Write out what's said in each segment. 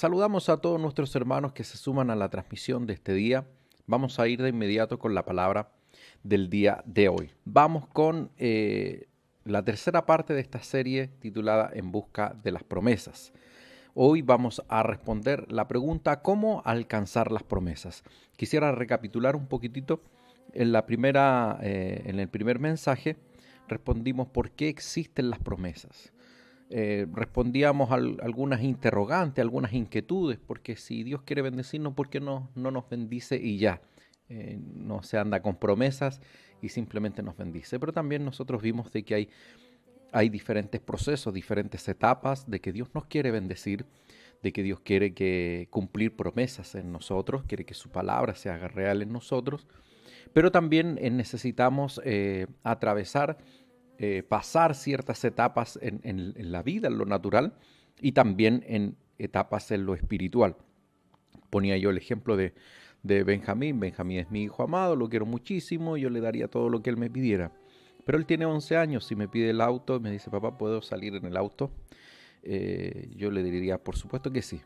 Saludamos a todos nuestros hermanos que se suman a la transmisión de este día. Vamos a ir de inmediato con la palabra del día de hoy. Vamos con la tercera parte de esta serie titulada En busca de las promesas. Hoy vamos a responder la pregunta ¿cómo alcanzar las promesas? Quisiera recapitular un poquitito. En el primer mensaje respondimos por qué existen las promesas. Respondíamos a algunas interrogantes, algunas inquietudes, porque si Dios quiere bendecirnos, ¿por qué no nos bendice y ya? No se anda con promesas y simplemente nos bendice. Pero también nosotros vimos de que hay diferentes procesos, diferentes etapas de que Dios nos quiere bendecir, de que Dios quiere cumplir promesas en nosotros, quiere que su palabra se haga real en nosotros, pero también necesitamos atravesar pasar ciertas etapas en la vida, en lo natural, y también en etapas en lo espiritual. Ponía yo el ejemplo de Benjamín. Benjamín es mi hijo amado, lo quiero muchísimo, yo le daría todo lo que él me pidiera. Pero él tiene 11 años, si me pide el auto, me dice, papá, ¿puedo salir en el auto? Yo le diría, por supuesto que sí.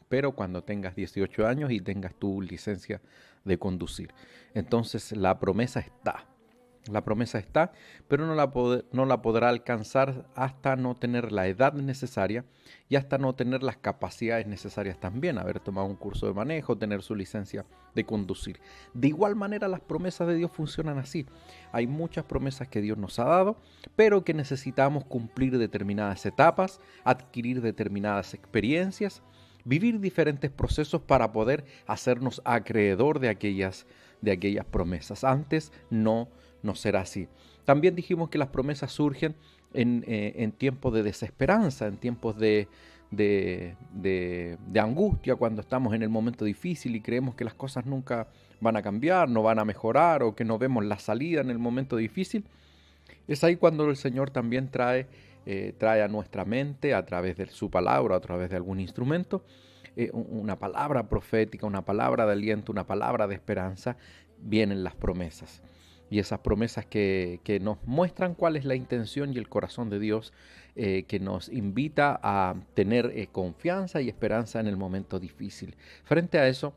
Pero cuando tengas 18 años y tengas tu licencia de conducir. Entonces la promesa está. La promesa está, pero no la podrá alcanzar hasta no tener la edad necesaria y hasta no tener las capacidades necesarias también, haber tomado un curso de manejo, tener su licencia de conducir. De igual manera las promesas de Dios funcionan así. Hay muchas promesas que Dios nos ha dado, pero que necesitamos cumplir determinadas etapas, adquirir determinadas experiencias, vivir diferentes procesos para poder hacernos acreedor de aquellas promesas. Antes no será así. También dijimos que las promesas surgen en tiempos de desesperanza, en tiempos de angustia, cuando estamos en el momento difícil y creemos que las cosas nunca van a cambiar, no van a mejorar o que no vemos la salida en el momento difícil. Es ahí cuando el Señor también trae a nuestra mente a través de su palabra, a través de algún instrumento, una palabra profética, una palabra de aliento, una palabra de esperanza. Vienen las promesas. Y esas promesas que nos muestran cuál es la intención y el corazón de Dios, que nos invita a tener confianza y esperanza en el momento difícil. Frente a eso,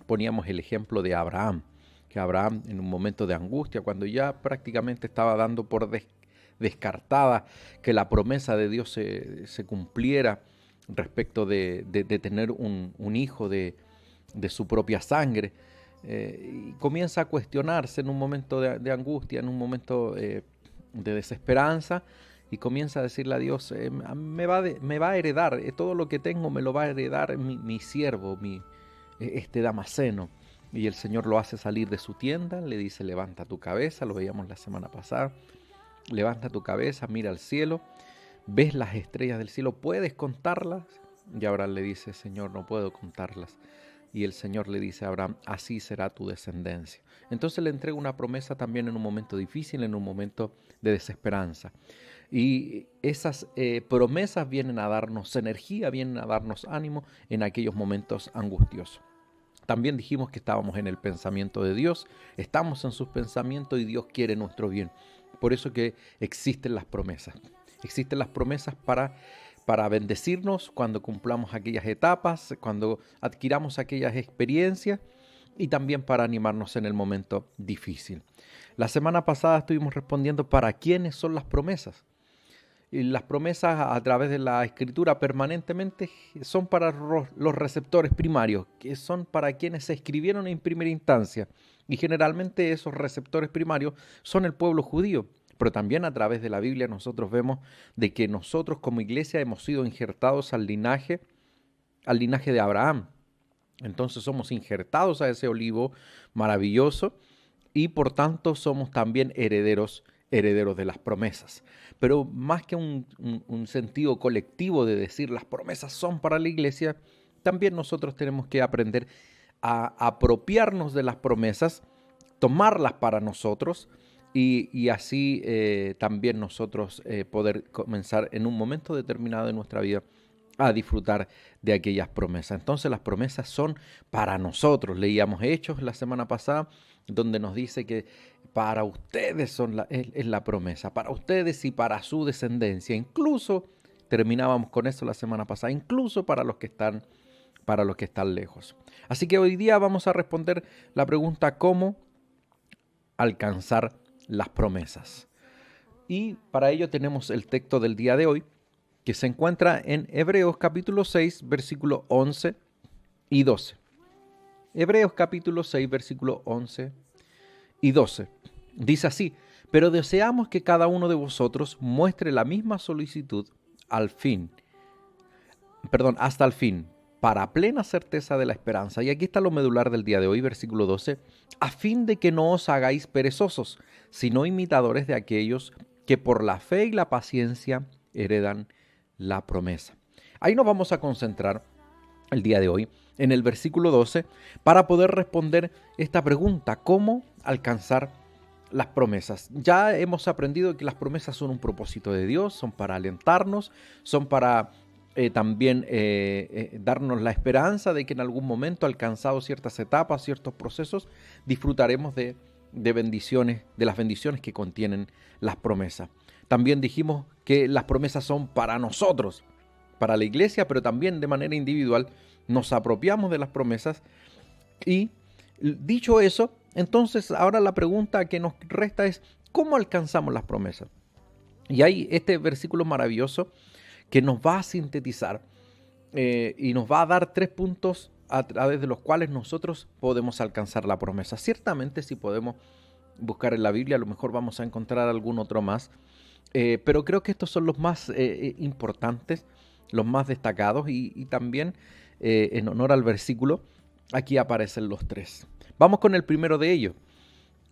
poníamos el ejemplo de Abraham, que Abraham en un momento de angustia, cuando ya prácticamente estaba dando por descartada que la promesa de Dios se cumpliera respecto de tener un hijo de su propia sangre, y comienza a cuestionarse en un momento de angustia, en un momento de desesperanza, y comienza a decirle a Dios, me va a heredar, todo lo que tengo me lo va a heredar mi siervo, este Damaseno. Y el Señor lo hace salir de su tienda, le dice, levanta tu cabeza, lo veíamos la semana pasada, levanta tu cabeza, mira al cielo, ves las estrellas del cielo, ¿puedes contarlas? Y Abraham le dice, Señor, no puedo contarlas. Y el Señor le dice a Abraham, así será tu descendencia. Entonces le entrega una promesa también en un momento difícil, en un momento de desesperanza. Y esas promesas vienen a darnos energía, vienen a darnos ánimo en aquellos momentos angustiosos. También dijimos que estábamos en el pensamiento de Dios, estamos en sus pensamientos y Dios quiere nuestro bien. Por eso que existen las promesas. Existen las promesas para bendecirnos cuando cumplamos aquellas etapas, cuando adquiramos aquellas experiencias y también para animarnos en el momento difícil. La semana pasada estuvimos respondiendo para quiénes son las promesas. Y las promesas a través de la escritura permanentemente son para los receptores primarios, que son para quienes se escribieron en primera instancia. Y generalmente esos receptores primarios son el pueblo judío. Pero también a través de la Biblia nosotros vemos de que nosotros como iglesia hemos sido injertados al linaje de Abraham. Entonces somos injertados a ese olivo maravilloso y por tanto somos también herederos de las promesas. Pero más que un sentido colectivo de decir las promesas son para la iglesia, también nosotros tenemos que aprender a apropiarnos de las promesas, tomarlas para nosotros y así también nosotros poder comenzar en un momento determinado de nuestra vida a disfrutar de aquellas promesas. Entonces las promesas son para nosotros. Leíamos Hechos la semana pasada, donde nos dice que para ustedes es la promesa, para ustedes y para su descendencia. Incluso Terminábamos con eso la semana pasada, incluso para los que están lejos. Así que hoy día vamos a responder la pregunta ¿cómo alcanzar las promesas? Y para ello tenemos el texto del día de hoy, que se encuentra en Hebreos capítulo 6, versículos 11 y 12. Hebreos capítulo 6, versículos 11 y 12. Dice así: pero deseamos que cada uno de vosotros muestre la misma solicitud hasta el fin, para plena certeza de la esperanza. Y aquí está lo medular del día de hoy, versículo 12, a fin de que no os hagáis perezosos, sino imitadores de aquellos que por la fe y la paciencia heredan la promesa. Ahí nos vamos a concentrar el día de hoy en el versículo 12 para poder responder esta pregunta: ¿cómo alcanzar las promesas? Ya hemos aprendido que las promesas son un propósito de Dios, son para alentarnos, son para también darnos la esperanza de que en algún momento, alcanzados ciertas etapas, ciertos procesos, disfrutaremos de bendiciones, de las bendiciones que contienen las promesas. También dijimos que las promesas son para nosotros, para la iglesia, pero también de manera individual nos apropiamos de las promesas. Y dicho eso, entonces ahora la pregunta que nos resta es ¿cómo alcanzamos las promesas? Y hay este versículo maravilloso que nos va a sintetizar y nos va a dar 3 puntos a través de los cuales nosotros podemos alcanzar la promesa. Ciertamente, si podemos buscar en la Biblia, a lo mejor vamos a encontrar algún otro más, pero creo que estos son los más importantes, los más destacados, y también en honor al versículo, aquí aparecen los 3. Vamos con el primero de ellos.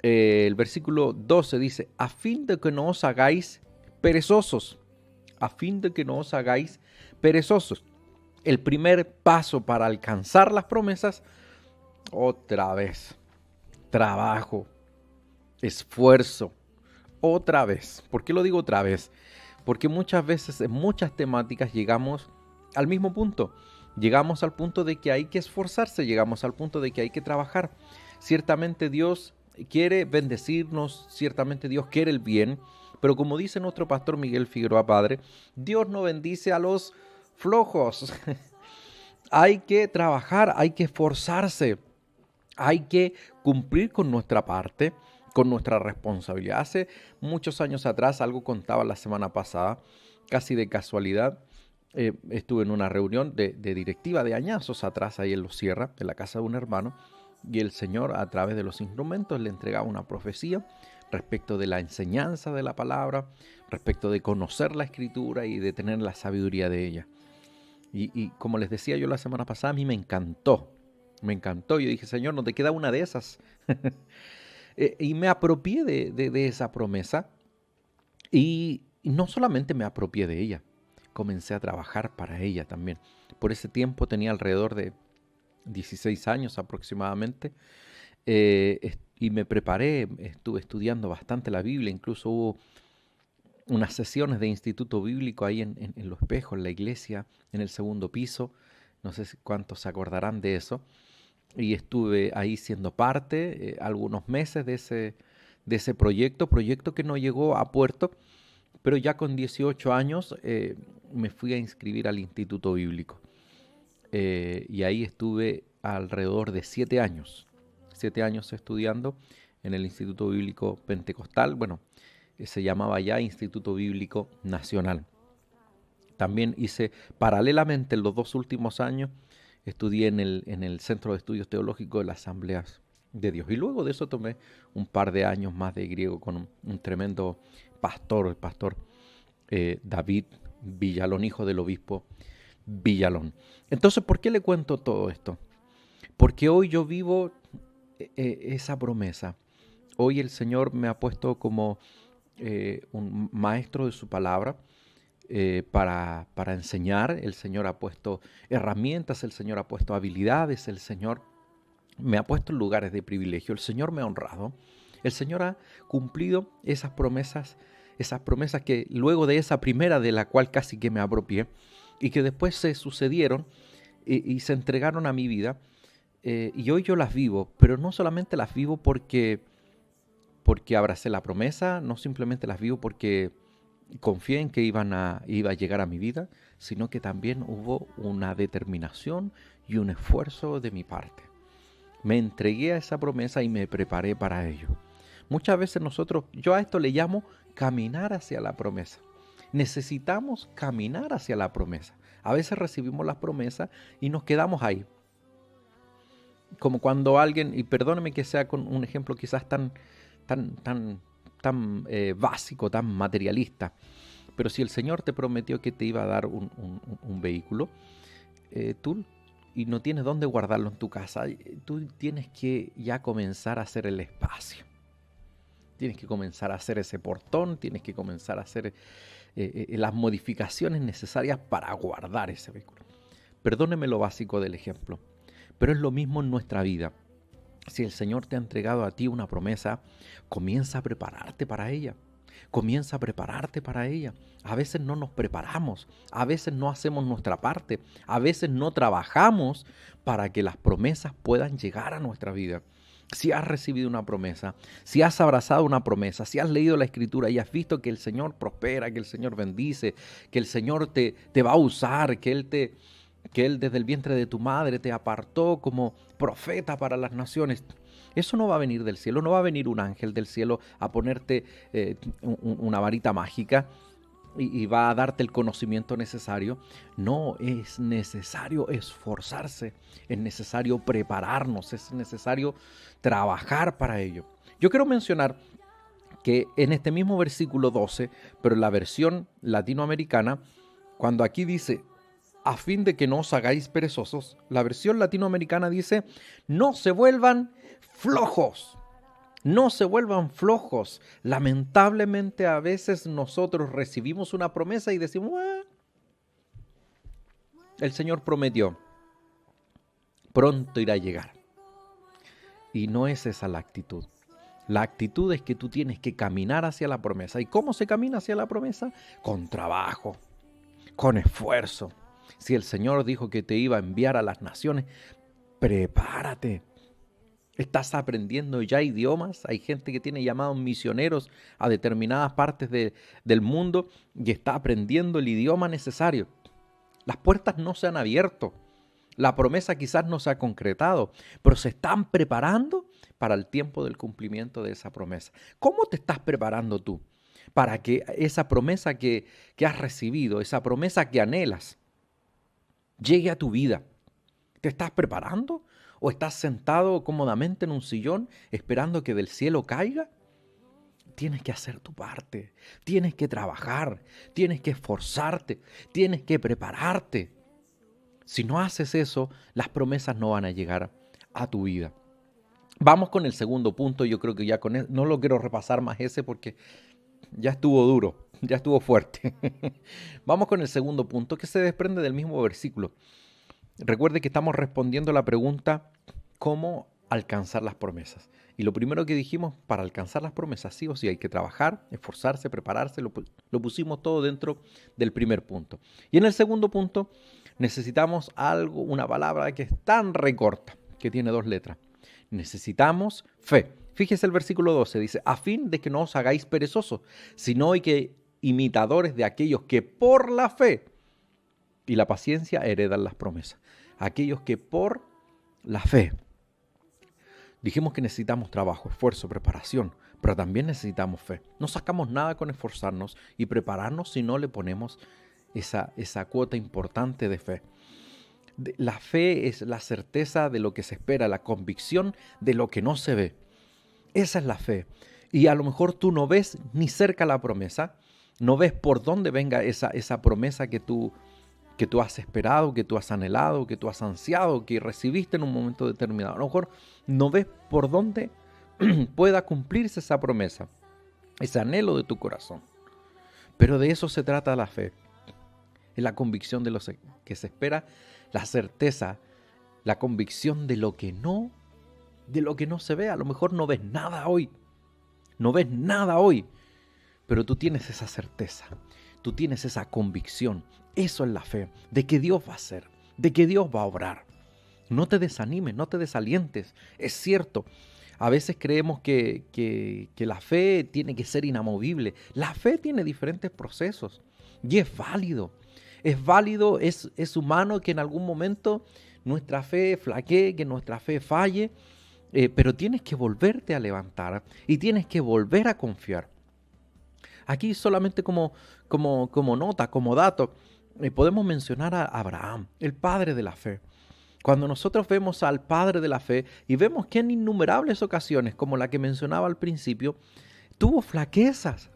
El versículo 12 dice: a fin de que no os hagáis perezosos. A fin de que no os hagáis perezosos. El primer paso para alcanzar las promesas, otra vez, trabajo, esfuerzo, otra vez. ¿Por qué lo digo otra vez? Porque muchas veces en muchas temáticas llegamos al mismo punto. Llegamos al punto de que hay que esforzarse, llegamos al punto de que hay que trabajar. Ciertamente Dios quiere bendecirnos, ciertamente Dios quiere el bien, pero como dice nuestro pastor Miguel Figueroa Padre, Dios no bendice a los flojos. Hay que trabajar, hay que esforzarse, hay que cumplir con nuestra parte, con nuestra responsabilidad. Hace muchos años atrás, algo contaba la semana pasada, casi de casualidad, estuve en una reunión de directiva de añazos atrás, ahí en Los Sierra, en la casa de un hermano, y el Señor a través de los instrumentos le entregaba una profecía respecto de la enseñanza de la palabra, respecto de conocer la Escritura y de tener la sabiduría de ella. Y como les decía yo la semana pasada, a mí me encantó. Yo dije: Señor, no te queda una de esas. Y me apropié de esa promesa. Y no solamente me apropié de ella, comencé a trabajar para ella también. Por ese tiempo tenía alrededor de 16 años aproximadamente. Y me preparé, estuve estudiando bastante la Biblia, incluso hubo unas sesiones de instituto bíblico ahí en Los Espejos, en la iglesia, en el segundo piso. No sé cuántos se acordarán de eso. Y estuve ahí siendo parte algunos meses de ese proyecto que no llegó a puerto, pero ya con 18 años me fui a inscribir al instituto bíblico. Y ahí estuve alrededor de 7 años. 7 años estudiando en el Instituto Bíblico Pentecostal. Bueno, se llamaba ya Instituto Bíblico Nacional. También hice paralelamente en los 2 últimos años, estudié en el Centro de Estudios Teológicos de las Asambleas de Dios. Y luego de eso tomé un par de años más de griego con un tremendo pastor, el pastor David Villalón, hijo del obispo Villalón. Entonces, ¿por qué le cuento todo esto? Porque hoy yo vivo esa promesa. Hoy el Señor me ha puesto como un maestro de su palabra para enseñar. El Señor ha puesto herramientas, el Señor ha puesto habilidades, el Señor me ha puesto en lugares de privilegio, el Señor me ha honrado, el Señor ha cumplido esas promesas que luego de esa primera de la cual casi que me apropié y que después se sucedieron y se entregaron a mi vida. Y hoy yo las vivo, pero no solamente las vivo porque abracé la promesa, no simplemente las vivo porque confié en que iba a llegar a mi vida, sino que también hubo una determinación y un esfuerzo de mi parte. Me entregué a esa promesa y me preparé para ello. Muchas veces yo a esto le llamo caminar hacia la promesa. Necesitamos caminar hacia la promesa. A veces recibimos las promesas y nos quedamos ahí. Como cuando alguien, y perdóneme que sea con un ejemplo quizás tan básico, tan materialista, pero si el Señor te prometió que te iba a dar un vehículo, tú y no tienes dónde guardarlo en tu casa, tú tienes que ya comenzar a hacer el espacio. Tienes que comenzar a hacer ese portón, tienes que comenzar a hacer las modificaciones necesarias para guardar ese vehículo. Perdóneme lo básico del ejemplo, pero es lo mismo en nuestra vida. Si el Señor te ha entregado a ti una promesa, comienza a prepararte para ella. Comienza a prepararte para ella. A veces no nos preparamos, a veces no hacemos nuestra parte, a veces no trabajamos para que las promesas puedan llegar a nuestra vida. Si has recibido una promesa, si has abrazado una promesa, si has leído la Escritura y has visto que el Señor prospera, que el Señor bendice, que el Señor te va a usar, que Él desde el vientre de tu madre te apartó como profeta para las naciones. Eso no va a venir del cielo, no va a venir un ángel del cielo a ponerte una varita mágica y va a darte el conocimiento necesario. No, es necesario esforzarse, es necesario prepararnos, es necesario trabajar para ello. Yo quiero mencionar que en este mismo versículo 12, pero en la versión latinoamericana, cuando aquí dice, a fin de que no os hagáis perezosos, la versión latinoamericana dice, no se vuelvan flojos. No se vuelvan flojos. Lamentablemente a veces nosotros recibimos una promesa y decimos, el Señor prometió, pronto irá a llegar. Y no es esa la actitud. La actitud es que tú tienes que caminar hacia la promesa. ¿Y cómo se camina hacia la promesa? Con trabajo, con esfuerzo. Si el Señor dijo que te iba a enviar a las naciones, prepárate. ¿Estás aprendiendo ya idiomas? Hay gente que tiene llamados misioneros a determinadas partes del mundo y está aprendiendo el idioma necesario. Las puertas no se han abierto. La promesa quizás no se ha concretado, pero se están preparando para el tiempo del cumplimiento de esa promesa. ¿Cómo te estás preparando tú para que esa promesa que has recibido, esa promesa que anhelas, llegue a tu vida? ¿Te estás preparando? ¿O estás sentado cómodamente en un sillón esperando que del cielo caiga? Tienes que hacer tu parte, tienes que trabajar, tienes que esforzarte, tienes que prepararte. Si no haces eso, las promesas no van a llegar a tu vida. Vamos con el segundo punto. Yo creo que ya con él no lo quiero repasar más ese porque ya estuvo duro, ya estuvo fuerte. Vamos con el segundo punto que se desprende del mismo versículo. Recuerde que estamos respondiendo la pregunta ¿cómo alcanzar las promesas? Y lo primero que dijimos, para alcanzar las promesas sí o sí hay que trabajar, esforzarse, prepararse, lo pusimos todo dentro del primer punto. Y en el segundo punto necesitamos algo, una palabra que es tan recorta, que tiene 2 letras. Necesitamos fe. Fíjese el versículo 12, dice, a fin de que no os hagáis perezosos, sino y que imitadores de aquellos que por la fe y la paciencia heredan las promesas. Aquellos que por la fe. Dijimos que necesitamos trabajo, esfuerzo, preparación, pero también necesitamos fe. No sacamos nada con esforzarnos y prepararnos si no le ponemos esa cuota importante de fe. La fe es la certeza de lo que se espera, la convicción de lo que no se ve. Esa es la fe. Y a lo mejor tú no ves ni cerca la promesa, no ves por dónde venga esa promesa que tú has esperado, que tú has anhelado, que tú has ansiado, que recibiste en un momento determinado. A lo mejor no ves por dónde pueda cumplirse esa promesa, ese anhelo de tu corazón. Pero de eso se trata la fe. Es la convicción de lo que se espera, la certeza, la convicción de lo que no se ve. A lo mejor no ves nada hoy, pero tú tienes esa certeza, tú tienes esa convicción. Eso es la fe, de que Dios va a hacer, de que Dios va a obrar. No te desanimes, no te desalientes. Es cierto, A veces creemos que la fe tiene que ser inamovible. La fe tiene diferentes procesos y es válido. Es válido, es humano que en algún momento nuestra fe flaquee, que nuestra fe falle, pero tienes que volverte a levantar y tienes que volver a confiar. Aquí solamente como nota, como dato, podemos mencionar a Abraham, el padre de la fe. Cuando nosotros vemos al padre de la fe y vemos que en innumerables ocasiones, como la que mencionaba al principio, tuvo flaquezas,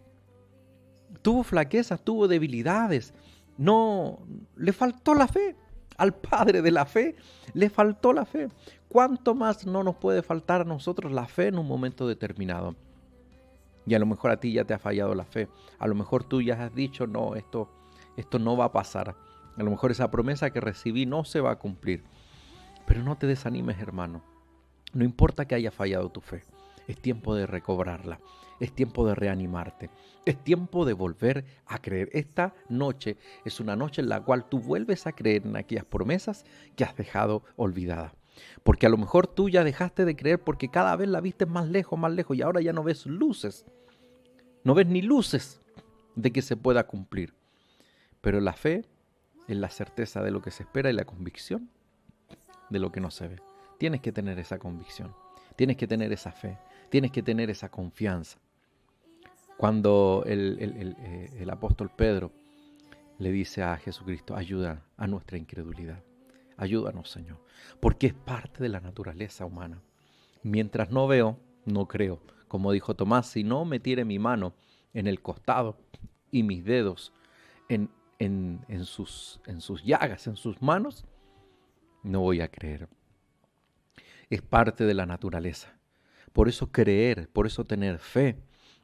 tuvo debilidades, no, le faltó la fe. Al padre de la fe le faltó la fe. ¿Cuánto más no nos puede faltar a nosotros la fe en un momento determinado? Y a lo mejor a ti ya te ha fallado la fe. A lo mejor tú ya has dicho, no, esto no va a pasar. A lo mejor esa promesa que recibí no se va a cumplir. Pero no te desanimes, hermano. No importa que haya fallado tu fe. Es tiempo de recobrarla. Es tiempo de reanimarte. Es tiempo de volver a creer. Esta noche es una noche en la cual tú vuelves a creer en aquellas promesas que has dejado olvidadas. Porque a lo mejor tú ya dejaste de creer porque cada vez la viste más lejos y ahora ya no ves luces. No ves ni luces de que se pueda cumplir. Pero la fe es la certeza de lo que se espera y la convicción de lo que no se ve. Tienes que tener esa convicción, tienes que tener esa fe, tienes que tener esa confianza. Cuando el apóstol Pedro le dice a Jesucristo, ayuda a nuestra incredulidad, ayúdanos, Señor, porque es parte de la naturaleza humana. Mientras no veo, no creo. Como dijo Tomás, si no metiere mi mano en el costado y mis dedos en sus llagas, en sus manos, no voy a creer. Es parte de la naturaleza. Por eso creer, por eso tener fe,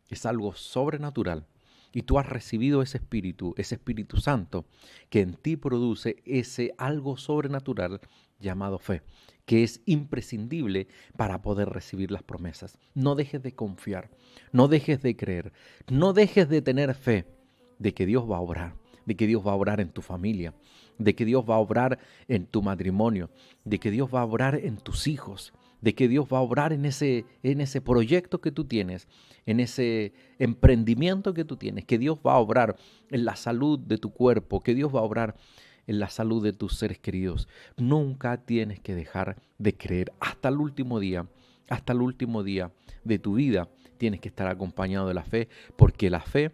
es algo sobrenatural. Y tú has recibido ese Espíritu Santo, que en ti produce ese algo sobrenatural llamado fe, que es imprescindible para poder recibir las promesas. No dejes de confiar, no dejes de creer, no dejes de tener fe de que Dios va a obrar, de que Dios va a obrar en tu familia, de que Dios va a obrar en tu matrimonio, de que Dios va a obrar en tus hijos, de que Dios va a obrar en ese proyecto que tú tienes, en ese emprendimiento que tú tienes, que Dios va a obrar en la salud de tu cuerpo, que Dios va a obrar en la salud de tus seres queridos. Nunca tienes que dejar de creer hasta el último día de tu vida. Tienes que estar acompañado de la fe, porque la fe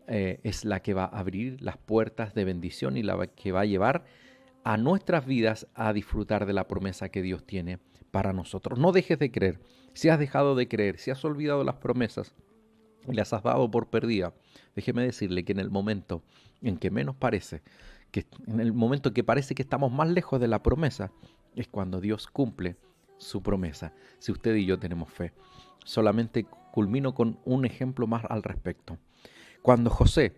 es la que va a abrir las puertas de bendición y la que va a llevar a nuestras vidas a disfrutar de la promesa que Dios tiene para nosotros. No dejes de creer. Si has dejado de creer, si has olvidado las promesas y las has dado por perdidas, déjeme decirle que en el momento en que menos parece, que en el momento que parece que estamos más lejos de la promesa, es cuando Dios cumple su promesa. Si usted y yo tenemos fe. Solamente culmino con un ejemplo más al respecto. Cuando José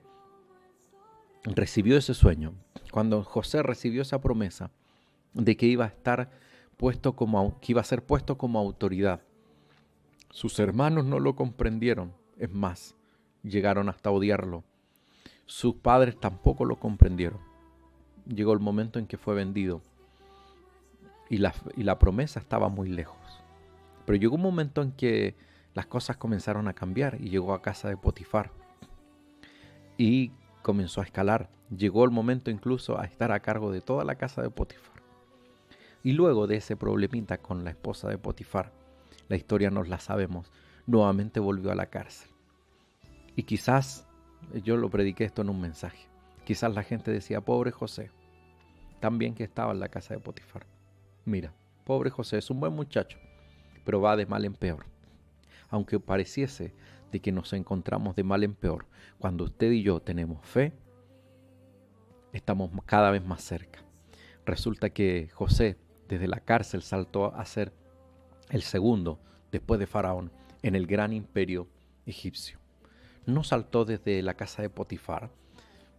recibió ese sueño, cuando José recibió esa promesa de que iba a estar que iba a ser puesto como autoridad, sus hermanos no lo comprendieron, es más, llegaron hasta odiarlo. Sus padres tampoco lo comprendieron. Llegó el momento en que fue vendido y la promesa estaba muy lejos. Pero llegó un momento en que las cosas comenzaron a cambiar y llegó a casa de Potifar. Y comenzó a escalar. Llegó el momento incluso a estar a cargo de toda la casa de Potifar. Y luego de ese problemita con la esposa de Potifar, la historia nos la sabemos, nuevamente volvió a la cárcel. Y quizás, yo lo prediqué esto en un mensaje, quizás la gente decía, pobre José, tan bien que estaba en la casa de Potifar. Mira, pobre José es un buen muchacho, pero va de mal en peor. Aunque pareciese de que nos encontramos de mal en peor, cuando usted y yo tenemos fe, estamos cada vez más cerca. Resulta que José desde la cárcel saltó a ser el segundo después de Faraón en el gran imperio egipcio. No saltó desde la casa de Potifar,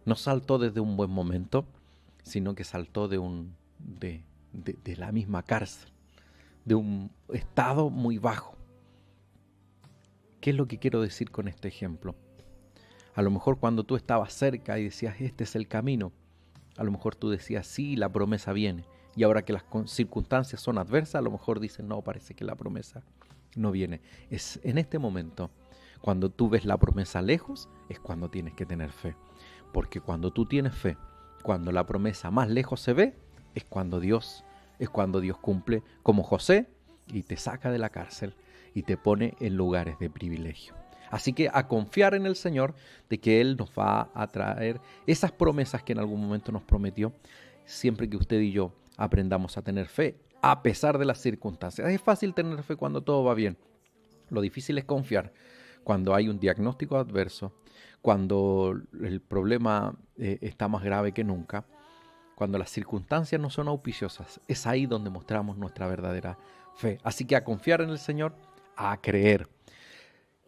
no saltó desde un buen momento, sino que saltó de la misma cárcel, de un estado muy bajo. ¿Qué es lo que quiero decir con este ejemplo? A lo mejor cuando tú estabas cerca y decías, este es el camino, a lo mejor tú decías, sí, la promesa viene. Y ahora que las circunstancias son adversas, a lo mejor dices, no, parece que la promesa no viene. Es en este momento, cuando tú ves la promesa lejos, es cuando tienes que tener fe. Porque cuando tú tienes fe, cuando la promesa más lejos se ve, es cuando Dios cumple, como José, y te saca de la cárcel y te pone en lugares de privilegio. Así que a confiar en el Señor de que Él nos va a traer esas promesas que en algún momento nos prometió, siempre que usted y yo aprendamos a tener fe, a pesar de las circunstancias. Es fácil tener fe cuando todo va bien. Lo difícil es confiar cuando hay un diagnóstico adverso, cuando el problema está más grave que nunca, cuando las circunstancias no son auspiciosas. Es ahí donde mostramos nuestra verdadera fe. Así que a confiar en el Señor, a creer.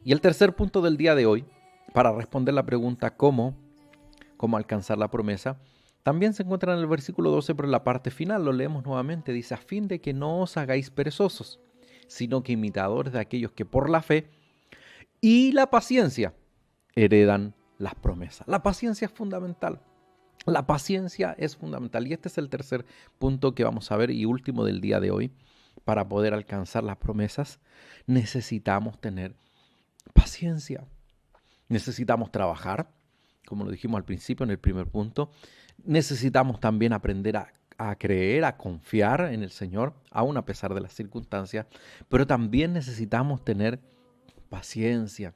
Y el tercer punto del día de hoy, para responder la pregunta cómo alcanzar la promesa, también se encuentra en el versículo 12, pero en la parte final lo leemos nuevamente. Dice, a fin de que no os hagáis perezosos, sino que imitadores de aquellos que por la fe y la paciencia heredan las promesas. La paciencia es fundamental. La paciencia es fundamental. Y este es el tercer punto que vamos a ver y último del día de hoy. Para poder alcanzar las promesas, necesitamos tener paciencia. Necesitamos trabajar, como lo dijimos al principio en el primer punto. Necesitamos también aprender a creer, a confiar en el Señor, aún a pesar de las circunstancias. Pero también necesitamos tener paciencia.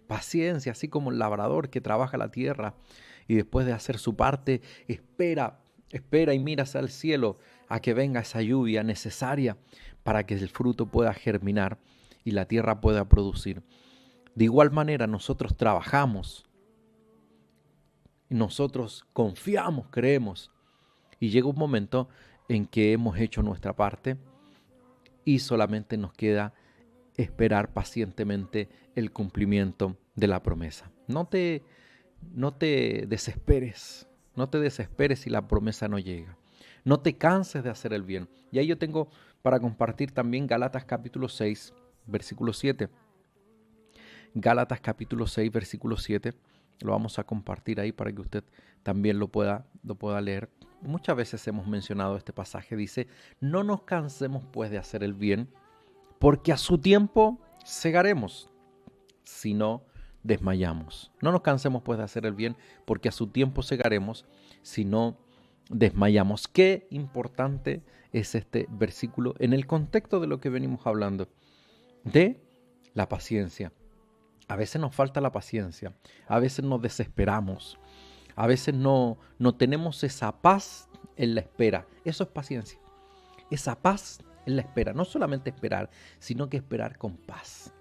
Paciencia, así como el labrador que trabaja la tierra y después de hacer su parte, espera y mira hacia el cielo a que venga esa lluvia necesaria para que el fruto pueda germinar y la tierra pueda producir. De igual manera nosotros trabajamos, nosotros confiamos, creemos y llega un momento en que hemos hecho nuestra parte y solamente nos queda esperar pacientemente el cumplimiento de la promesa. No te desesperes, no te desesperes si la promesa no llega. No te canses de hacer el bien. Y ahí yo tengo para compartir también Gálatas capítulo 6, versículo 7. Gálatas capítulo 6, versículo 7. Lo vamos a compartir ahí para que usted también lo pueda leer. Muchas veces hemos mencionado este pasaje. Dice, no nos cansemos pues de hacer el bien, porque a su tiempo segaremos, si no desmayamos. No nos cansemos pues de hacer el bien, porque a su tiempo segaremos, si no desmayamos. Qué importante es este versículo en el contexto de lo que venimos hablando, de la paciencia. A veces nos falta la paciencia, a veces nos desesperamos, a veces no tenemos esa paz en la espera. Eso es paciencia, esa paz en la espera. No solamente esperar, sino que esperar con paz,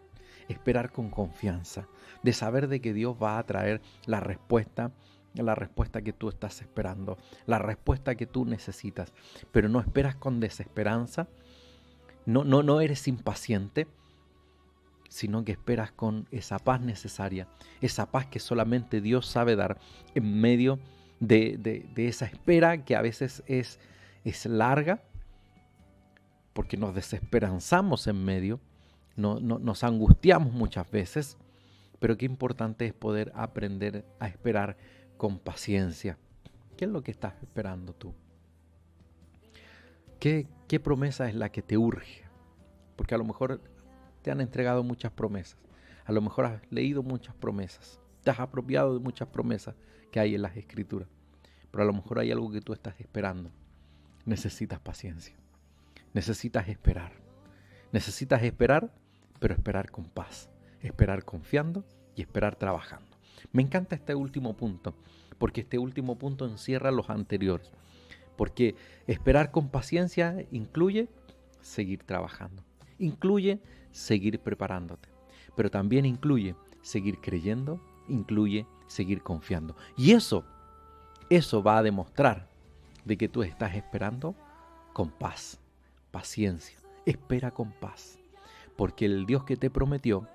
esperar con confianza, de saber de que Dios va a traer la respuesta que tú estás esperando, la respuesta que tú necesitas. Pero no esperas con desesperanza, no eres impaciente, sino que esperas con esa paz necesaria, esa paz que solamente Dios sabe dar en medio de esa espera que a veces es larga, porque nos desesperanzamos en medio, nos angustiamos muchas veces, pero qué importante es poder aprender a esperar con paciencia. ¿Qué es lo que estás esperando tú? ¿Qué promesa es la que te urge? Porque a lo mejor te han entregado muchas promesas, a lo mejor has leído muchas promesas, te has apropiado de muchas promesas que hay en las Escrituras, pero a lo mejor hay algo que tú estás esperando. Necesitas paciencia, necesitas esperar, pero esperar con paz, esperar confiando y esperar trabajando. Me encanta este último punto, porque este último punto encierra los anteriores, porque esperar con paciencia incluye seguir trabajando, incluye seguir preparándote, pero también incluye seguir creyendo, incluye seguir confiando. Y eso va a demostrar de que tú estás esperando con paz, paciencia. Espera con paz, porque el Dios que te prometió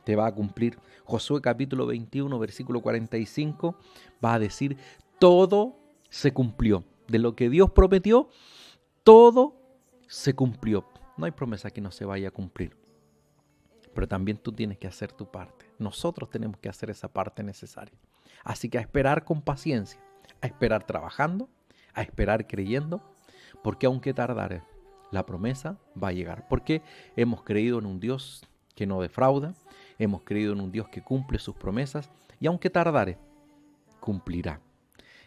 te va a cumplir. Josué capítulo 21, versículo 45 va a decir, todo se cumplió. De lo que Dios prometió, todo se cumplió. No hay promesa que no se vaya a cumplir. Pero también tú tienes que hacer tu parte. Nosotros tenemos que hacer esa parte necesaria. Así que a esperar con paciencia, a esperar trabajando, a esperar creyendo, porque aunque tardare, la promesa va a llegar. Porque hemos creído en un Dios que no defrauda, hemos creído en un Dios que cumple sus promesas y aunque tardare, cumplirá.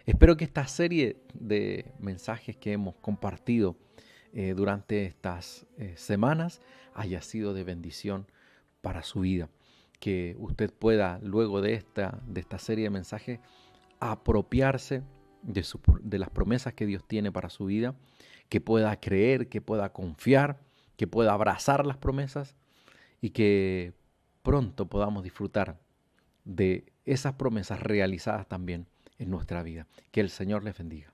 Espero que esta serie de mensajes que hemos compartido durante estas semanas haya sido de bendición para su vida. Que usted pueda, luego de esta serie de mensajes, apropiarse de las promesas que Dios tiene para su vida, que pueda creer, que pueda confiar, que pueda abrazar las promesas y que pronto podamos disfrutar de esas promesas realizadas también en nuestra vida. Que el Señor les bendiga.